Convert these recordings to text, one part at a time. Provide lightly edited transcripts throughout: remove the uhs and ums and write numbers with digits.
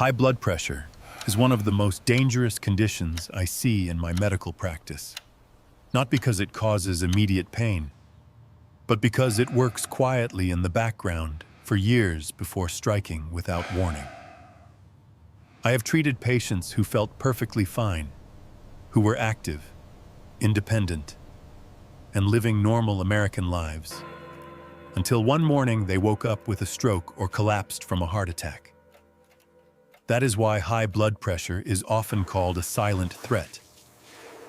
High blood pressure is one of the most dangerous conditions I see in my medical practice. Not because it causes immediate pain, but because it works quietly in the background for years before striking without warning. I have treated patients who felt perfectly fine, who were active, independent, and living normal American lives, until one morning they woke up with a stroke or collapsed from a heart attack. That is why high blood pressure is often called a silent threat.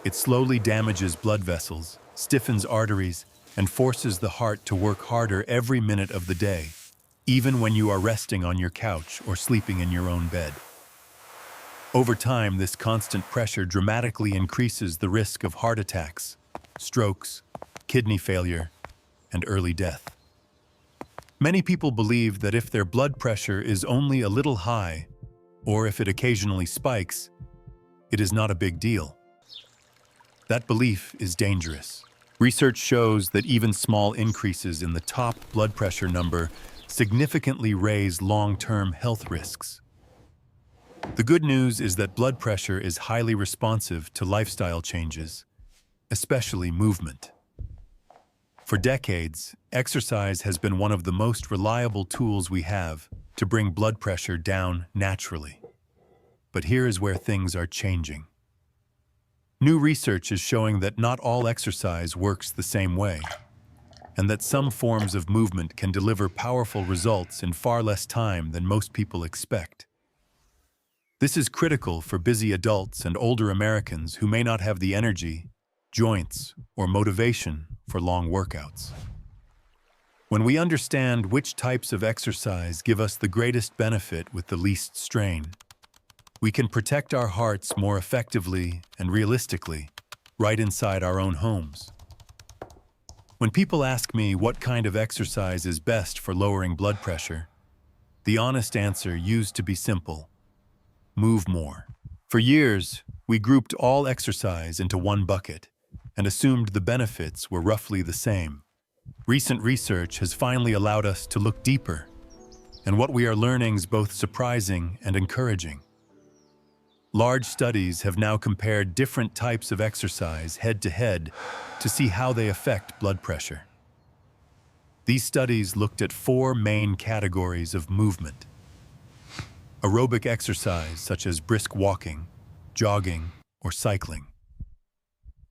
It slowly damages blood vessels, stiffens arteries, and forces the heart to work harder every minute of the day, even when you are resting on your couch or sleeping in your own bed. Over time, this constant pressure dramatically increases the risk of heart attacks, strokes, kidney failure, and early death. Many people believe that if their blood pressure is only a little high, or if it occasionally spikes, it is not a big deal. That belief is dangerous. Research shows that even small increases in the top blood pressure number significantly raise long-term health risks. The good news is that blood pressure is highly responsive to lifestyle changes, especially movement. For decades, exercise has been one of the most reliable tools we have to bring blood pressure down naturally. But here is where things are changing. New research is showing that not all exercise works the same way, and that some forms of movement can deliver powerful results in far less time than most people expect. This is critical for busy adults and older Americans who may not have the energy, joints, or motivation for long workouts. When we understand which types of exercise give us the greatest benefit with the least strain, we can protect our hearts more effectively and realistically, right inside our own homes. When people ask me what kind of exercise is best for lowering blood pressure, the honest answer used to be simple: move more. For years, we grouped all exercise into one bucket and assumed the benefits were roughly the same. Recent research has finally allowed us to look deeper, and what we are learning is both surprising and encouraging. Large studies have now compared different types of exercise head-to-head to see how they affect blood pressure. These studies looked at 4 main categories of movement: aerobic exercise such as brisk walking, jogging, or cycling;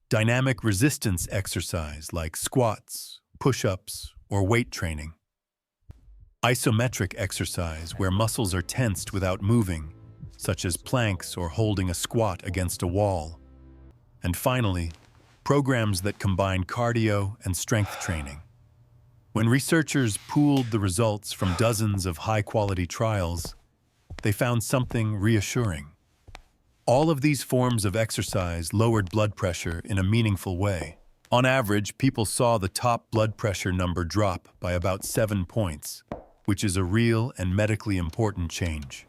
dynamic resistance exercise like squats, push-ups, or weight training; isometric exercise where muscles are tensed without moving, such as planks or holding a squat against a wall; and finally, programs that combine cardio and strength training. When researchers pooled the results from dozens of high-quality trials, they found something reassuring. All of these forms of exercise lowered blood pressure in a meaningful way. On average, people saw the top blood pressure number drop by about 7 points, which is a real and medically important change.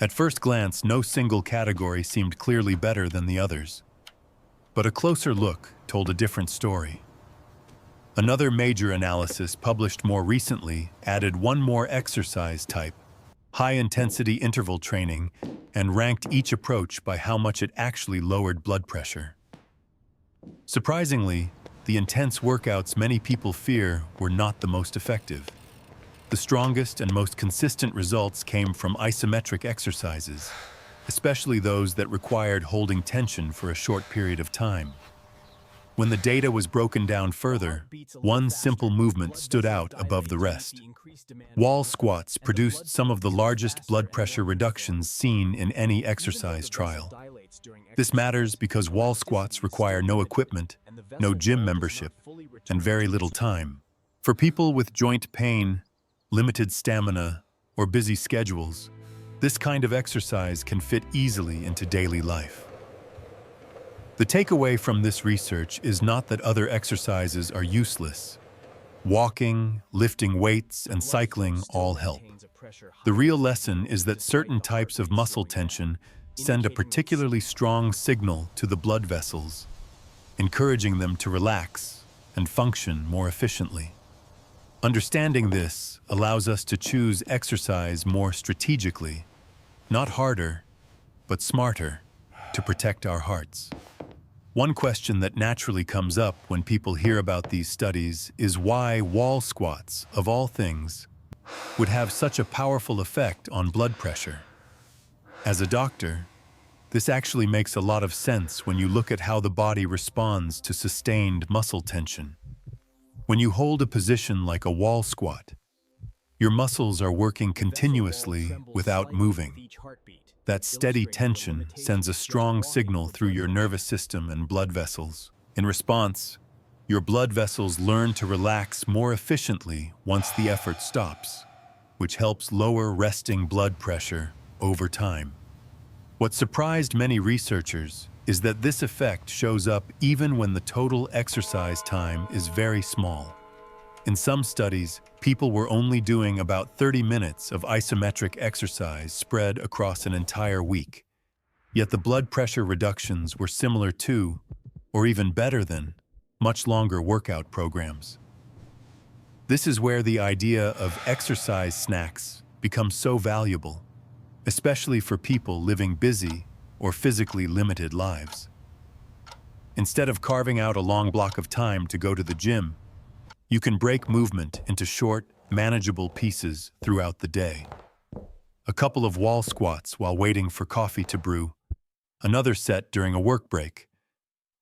At first glance, no single category seemed clearly better than the others. But a closer look told a different story. Another major analysis published more recently added one more exercise type, high-intensity interval training, and ranked each approach by how much it actually lowered blood pressure. Surprisingly, the intense workouts many people fear were not the most effective. The strongest and most consistent results came from isometric exercises, especially those that required holding tension for a short period of time. When the data was broken down further, one simple movement stood out above the rest. Wall squats produced some of the largest blood pressure reductions seen in any exercise trial. This matters because wall squats require no equipment, no gym membership, and very little time. For people with joint pain, limited stamina, or busy schedules, this kind of exercise can fit easily into daily life. The takeaway from this research is not that other exercises are useless. Walking, lifting weights, and cycling all help. The real lesson is that certain types of muscle tension send a particularly strong signal to the blood vessels, encouraging them to relax and function more efficiently. Understanding this allows us to choose exercise more strategically Not harder, but smarter, to protect our hearts. One question that naturally comes up when people hear about these studies is why wall squats, of all things, would have such a powerful effect on blood pressure. As a doctor, this actually makes a lot of sense when you look at how the body responds to sustained muscle tension. When you hold a position like a wall squat, your muscles are working continuously without moving. That steady tension sends a strong signal through your nervous system and blood vessels. In response, your blood vessels learn to relax more efficiently once the effort stops, which helps lower resting blood pressure over time. What surprised many researchers is that this effect shows up even when the total exercise time is very small. In some studies, people were only doing about 30 minutes of isometric exercise spread across an entire week. Yet the blood pressure reductions were similar to, or even better than, much longer workout programs. This is where the idea of exercise snacks becomes so valuable, especially for people living busy or physically limited lives. Instead of carving out a long block of time to go to the gym, you can break movement into short, manageable pieces throughout the day. A couple of wall squats while waiting for coffee to brew, another set during a work break,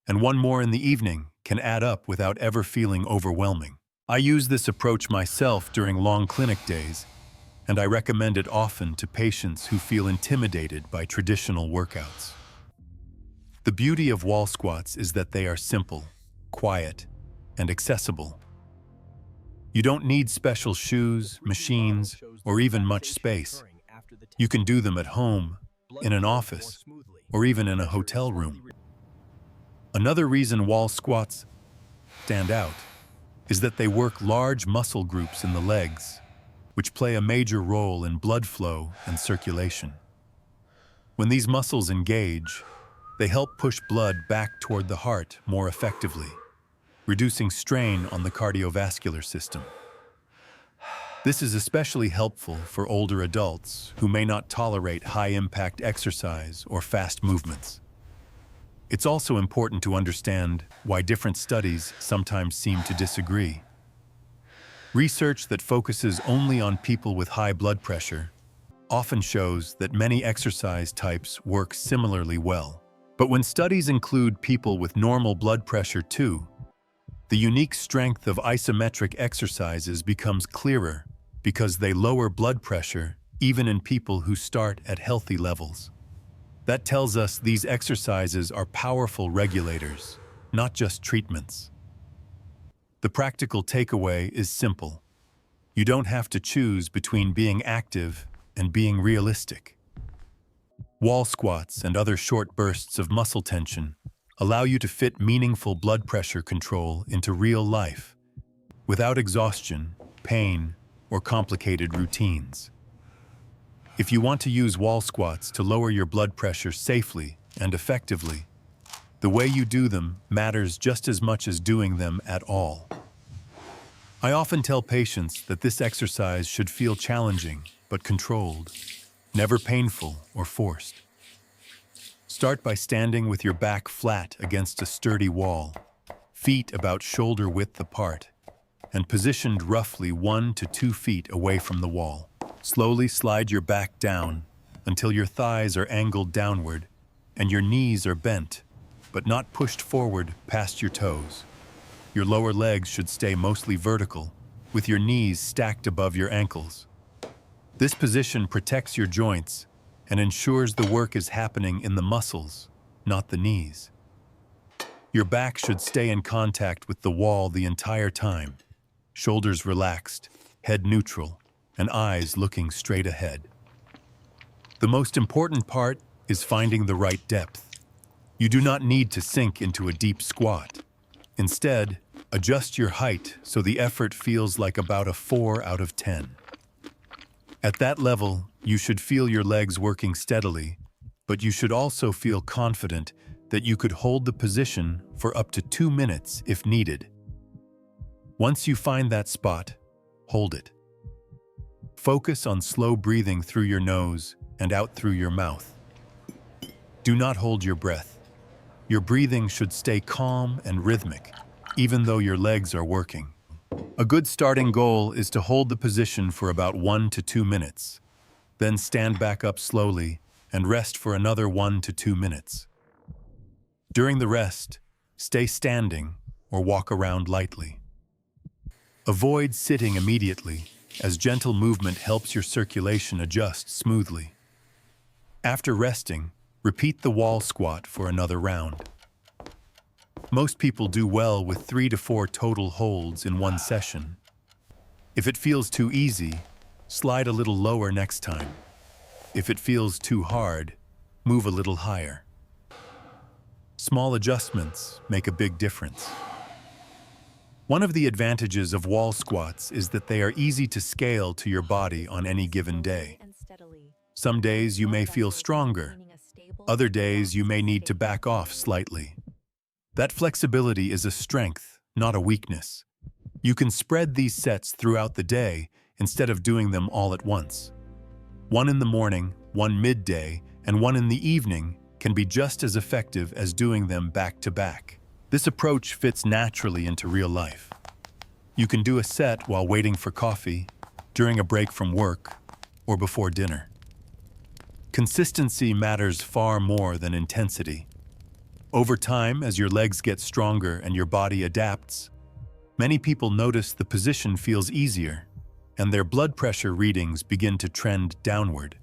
and one more in the evening can add up without ever feeling overwhelming. I use this approach myself during long clinic days, and I recommend it often to patients who feel intimidated by traditional workouts. The beauty of wall squats is that they are simple, quiet, and accessible. You don't need special shoes, machines, or even much space. You can do them at home, in an office, or even in a hotel room. Another reason wall squats stand out is that they work large muscle groups in the legs, which play a major role in blood flow and circulation. When these muscles engage, they help push blood back toward the heart more effectively, reducing strain on the cardiovascular system. This is especially helpful for older adults who may not tolerate high-impact exercise or fast movements. It's also important to understand why different studies sometimes seem to disagree. Research that focuses only on people with high blood pressure often shows that many exercise types work similarly well. But when studies include people with normal blood pressure too, the unique strength of isometric exercises becomes clearer because they lower blood pressure even in people who start at healthy levels. That tells us these exercises are powerful regulators, not just treatments. The practical takeaway is simple. You don't have to choose between being active and being realistic. Wall squats and other short bursts of muscle tension allow you to fit meaningful blood pressure control into real life, without exhaustion, pain, or complicated routines. If you want to use wall squats to lower your blood pressure safely and effectively, the way you do them matters just as much as doing them at all. I often tell patients that this exercise should feel challenging but controlled, never painful or forced. Start by standing with your back flat against a sturdy wall, feet about shoulder width apart, and positioned roughly 1 to 2 feet away from the wall. Slowly slide your back down until your thighs are angled downward and your knees are bent, but not pushed forward past your toes. Your lower legs should stay mostly vertical, with your knees stacked above your ankles. This position protects your joints and ensures the work is happening in the muscles, not the knees. Your back should stay in contact with the wall the entire time, shoulders relaxed, head neutral, and eyes looking straight ahead. The most important part is finding the right depth. You do not need to sink into a deep squat. Instead, adjust your height so the effort feels like about a 4 out of 10. At that level, you should feel your legs working steadily, but you should also feel confident that you could hold the position for up to 2 minutes if needed. Once you find that spot, hold it. Focus on slow breathing through your nose and out through your mouth. Do not hold your breath. Your breathing should stay calm and rhythmic, even though your legs are working. A good starting goal is to hold the position for about 1 to 2 minutes, then stand back up slowly and rest for another 1 to 2 minutes. During the rest, stay standing or walk around lightly. Avoid sitting immediately, as gentle movement helps your circulation adjust smoothly. After resting, repeat the wall squat for another round. Most people do well with 3 to 4 total holds in one session. If it feels too easy, slide a little lower next time. If it feels too hard, move a little higher. Small adjustments make a big difference. One of the advantages of wall squats is that they are easy to scale to your body on any given day. Some days you may feel stronger. Other days you may need to back off slightly. That flexibility is a strength, not a weakness. You can spread these sets throughout the day instead of doing them all at once. One in the morning, one midday, and one in the evening can be just as effective as doing them back to back. This approach fits naturally into real life. You can do a set while waiting for coffee, during a break from work, or before dinner. Consistency matters far more than intensity. Over time, as your legs get stronger and your body adapts, many people notice the position feels easier, and their blood pressure readings begin to trend downward.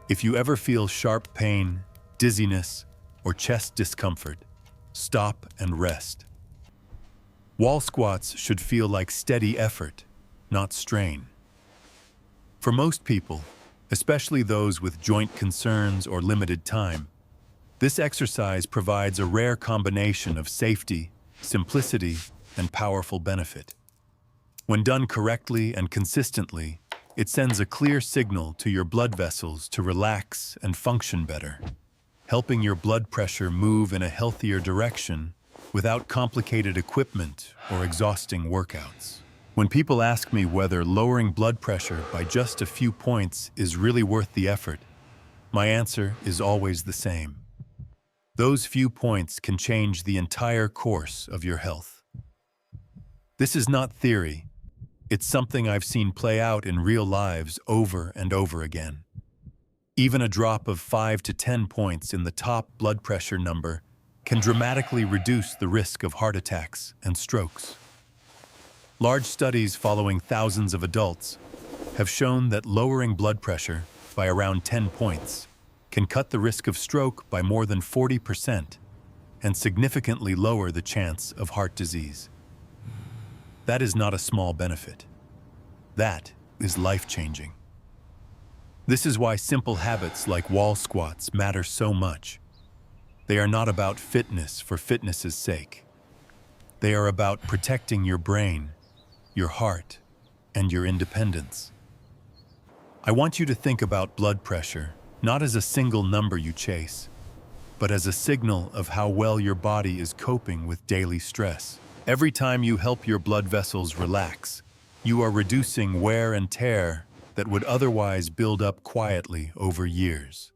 If you ever feel sharp pain, dizziness, or chest discomfort, stop and rest. Wall squats should feel like steady effort, not strain. For most people, especially those with joint concerns or limited time, this exercise provides a rare combination of safety, simplicity, and powerful benefit. When done correctly and consistently, it sends a clear signal to your blood vessels to relax and function better, helping your blood pressure move in a healthier direction without complicated equipment or exhausting workouts. When people ask me whether lowering blood pressure by just a few points is really worth the effort, my answer is always the same. Those few points can change the entire course of your health. This is not theory. It's something I've seen play out in real lives over and over again. Even a drop of 5 to 10 points in the top blood pressure number can dramatically reduce the risk of heart attacks and strokes. Large studies following thousands of adults have shown that lowering blood pressure by around 10 points can cut the risk of stroke by more than 40% and significantly lower the chance of heart disease. That is not a small benefit. That is life-changing. This is why simple habits like wall squats matter so much. They are not about fitness for fitness's sake. They are about protecting your brain, your heart, and your independence. I want you to think about blood pressure not as a single number you chase, but as a signal of how well your body is coping with daily stress. Every time you help your blood vessels relax, you are reducing wear and tear that would otherwise build up quietly over years.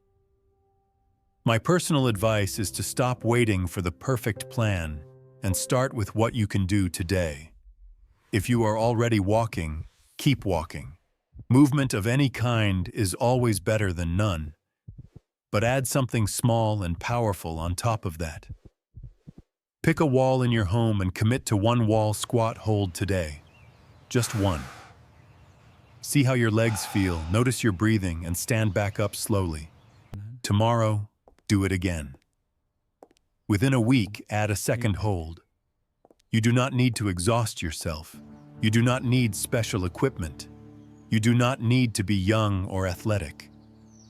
My personal advice is to stop waiting for the perfect plan and start with what you can do today. If you are already walking, keep walking. Movement of any kind is always better than none, but add something small and powerful on top of that. Pick a wall in your home and commit to one wall squat hold today. Just one. See how your legs feel, notice your breathing, and stand back up slowly. Tomorrow, do it again. Within a week, add a second hold. You do not need to exhaust yourself. You do not need special equipment. You do not need to be young or athletic.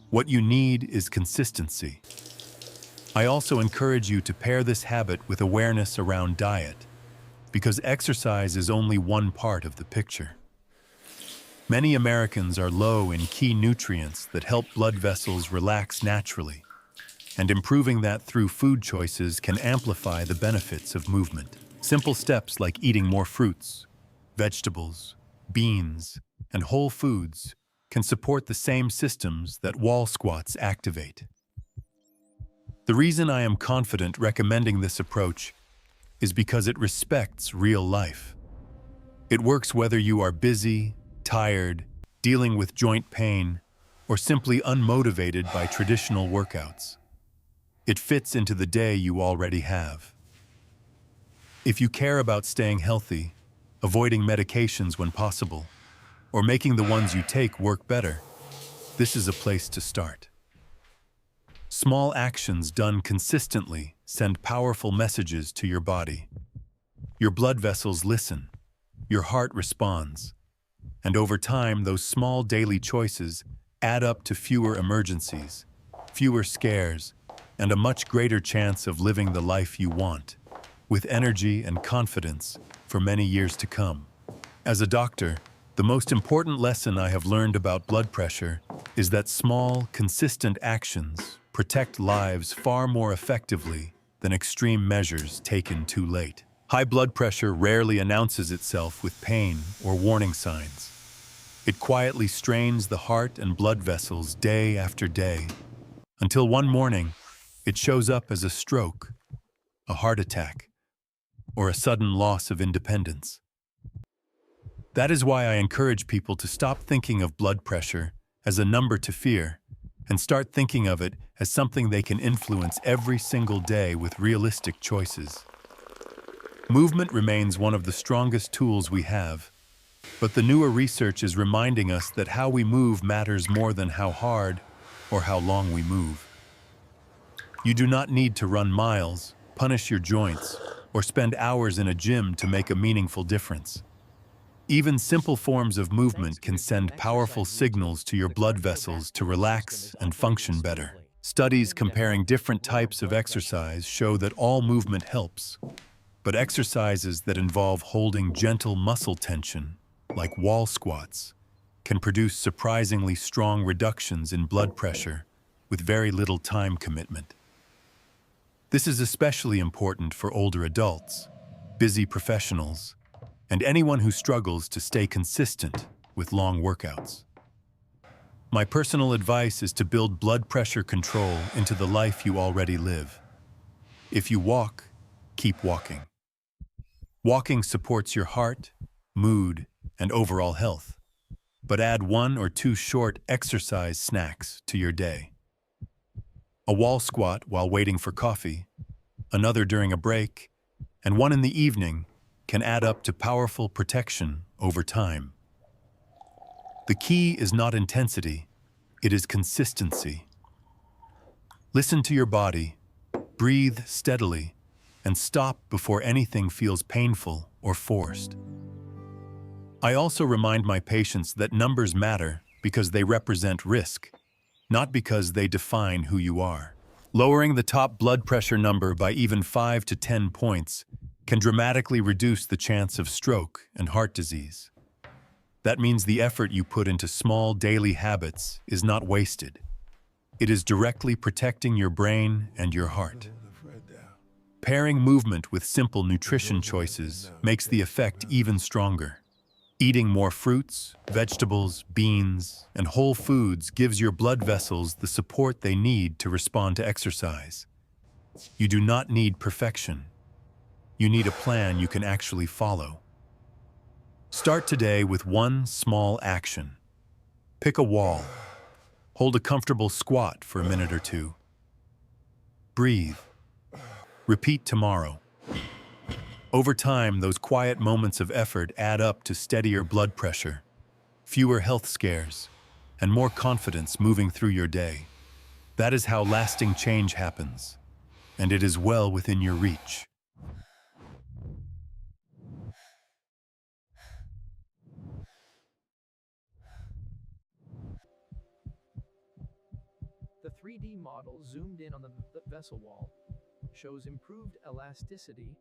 What you need is consistency. I also encourage you to pair this habit with awareness around diet, because exercise is only one part of the picture. Many Americans are low in key nutrients that help blood vessels relax naturally, and improving that through food choices can amplify the benefits of movement. Simple steps like eating more fruits, vegetables, beans, and whole foods can support the same systems that wall squats activate. The reason I am confident recommending this approach is because it respects real life. It works whether you are busy, tired, dealing with joint pain, or simply unmotivated by traditional workouts. It fits into the day you already have. If you care about staying healthy, avoiding medications when possible, or making the ones you take work better, this is a place to start. Small actions done consistently send powerful messages to your body. Your blood vessels listen, your heart responds, and over time, those small daily choices add up to fewer emergencies, fewer scares, and a much greater chance of living the life you want, with energy and confidence for many years to come. As a doctor, the most important lesson I have learned about blood pressure is that small, consistent actions protect lives far more effectively than extreme measures taken too late. High blood pressure rarely announces itself with pain or warning signs. It quietly strains the heart and blood vessels day after day, until one morning it shows up as a stroke, a heart attack, or a sudden loss of independence. That is why I encourage people to stop thinking of blood pressure as a number to fear and start thinking of it as something they can influence every single day with realistic choices. Movement remains one of the strongest tools we have, but the newer research is reminding us that how we move matters more than how hard or how long we move. You do not need to run miles, punish your joints, or spend hours in a gym to make a meaningful difference. Even simple forms of movement can send powerful signals to your blood vessels to relax and function better. Studies comparing different types of exercise show that all movement helps, but exercises that involve holding gentle muscle tension, like wall squats, can produce surprisingly strong reductions in blood pressure with very little time commitment. This is especially important for older adults, busy professionals, and anyone who struggles to stay consistent with long workouts. My personal advice is to build blood pressure control into the life you already live. If you walk, keep walking. Walking supports your heart, mood, and overall health, but add 1 or 2 short exercise snacks to your day. A wall squat while waiting for coffee, another during a break, and one in the evening can add up to powerful protection over time. The key is not intensity, it is consistency. Listen to your body, breathe steadily, and stop before anything feels painful or forced. I also remind my patients that numbers matter because they represent risk, not because they define who you are. Lowering the top blood pressure number by even 5 to 10 points can dramatically reduce the chance of stroke and heart disease. That means the effort you put into small daily habits is not wasted. It is directly protecting your brain and your heart. Pairing movement with simple nutrition choices makes the effect even stronger. Eating more fruits, vegetables, beans, and whole foods gives your blood vessels the support they need to respond to exercise. You do not need perfection. You need a plan you can actually follow. Start today with one small action. Pick a wall. Hold a comfortable squat for a minute or two. Breathe. Repeat tomorrow. Over time, those quiet moments of effort add up to steadier blood pressure, fewer health scares, and more confidence moving through your day. That is how lasting change happens, and it is well within your reach. The 3D model zoomed in on the vessel wall shows improved elasticity